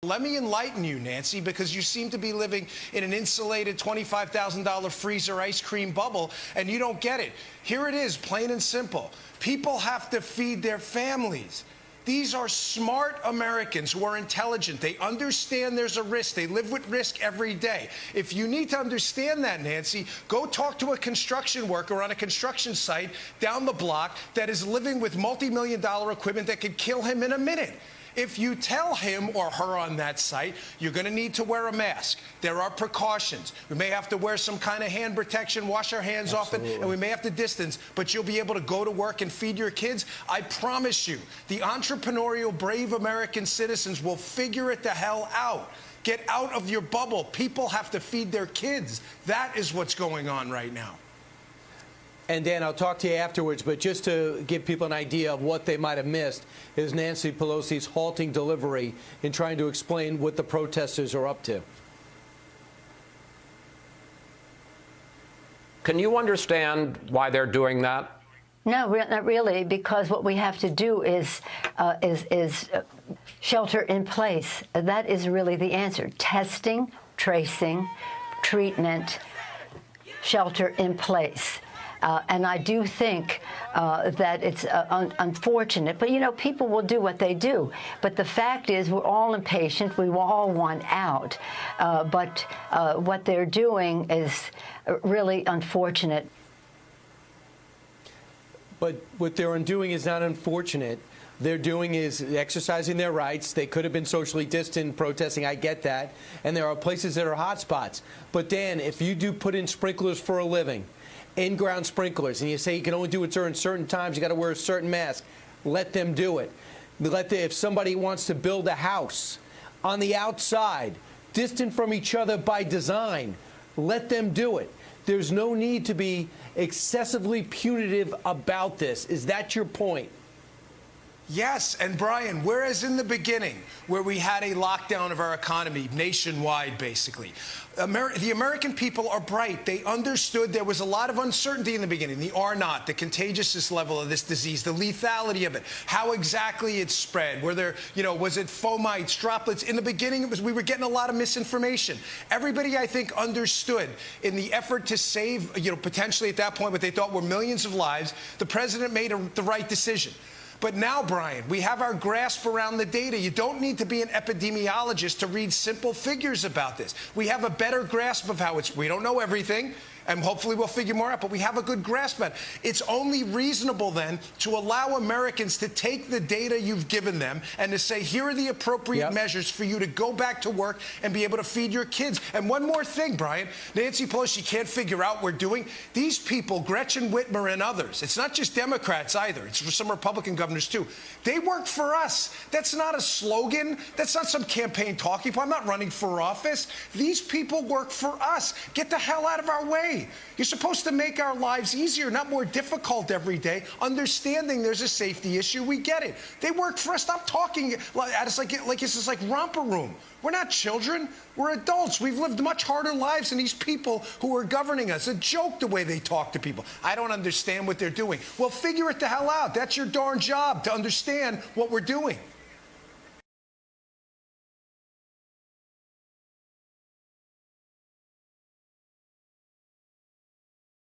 Let me enlighten you, Nancy, because you seem to be living in an insulated $25,000 freezer ice cream bubble, and you don't get it. Here it is, plain and simple. People have to feed their families. These are smart Americans who are intelligent. They understand there's a risk. They live with risk every day. If you need to understand that, Nancy, go talk to a construction worker on a construction site down the block that is living with multi-million-dollar equipment that could kill him in a minute. If you tell him or her on that site, you're going to need to wear a mask. There are precautions. We may have to wear some kind of hand protection, wash our hands often, and we may have to distance, but you'll be able to go to work and feed your kids. I promise you, the entrepreneurial, brave American citizens will figure it the hell out. Get out of your bubble. People have to feed their kids. That is what's going on right now. And Dan, I'll talk to you afterwards, but just to give people an idea of what they might have missed is Nancy Pelosi's halting delivery in trying to explain what the protesters are up to. Can you understand why they're doing that? No, not really, because what we have to do is shelter in place. That is really the answer. Testing, tracing, treatment, shelter in place. And I do think that it's unfortunate. But, you know, people will do what they do. But the fact is we're all impatient. We all want out. But what they're doing is really unfortunate. But what they're doing is not unfortunate. They're doing is exercising their rights. They could have been socially distant protesting. I get that. And there are places that are hot spots. But, Dan, if you do put in sprinklers for a living, in-ground sprinklers, and you say you can only do it during certain times, you got to wear a certain mask, let them do it. If somebody wants to build a house on the outside, distant from each other by design, let them do it. There's no need to be excessively punitive about this. Is that your point? Yes, and Brian, whereas in the beginning, where we had a lockdown of our economy nationwide, basically, the American people are bright. They understood there was a lot of uncertainty in the beginning. The R naught, the contagiousness level of this disease, the lethality of it, how exactly it spread, were there, you know, was it fomites, droplets? In the beginning, it was, we were getting a lot of misinformation. Everybody, I think, understood in the effort to save, you know, potentially at that point what they thought were millions of lives, the president made the right decision. But now, Brian, we have our grasp around the data. You don't need to be an epidemiologist to read simple figures about this. We have a better grasp of how it's. We don't know everything, and hopefully we'll figure more out, but we have a good grasp of it. It's only reasonable, then, to allow Americans to take the data you've given them and to say, here are the appropriate measures for you to go back to work and be able to feed your kids. And one more thing, Brian, Nancy Pelosi can't figure out what we're doing. These people, Gretchen Whitmer and others, it's not just Democrats either. It's for some Republican governors, too. They work for us. That's not a slogan. That's not some campaign talking point. I'm not running for office. These people work for us. Get the hell out of our way. You're supposed to make our lives easier, not more difficult every day. Understanding there's a safety issue, we get it. They work for us. Stop talking at us like this is like romper room. We're not children. We're adults. We've lived much harder lives than these people who are governing us. A joke the way they talk to people. I don't understand what they're doing. Well, figure it the hell out. That's your darn job, to understand what we're doing.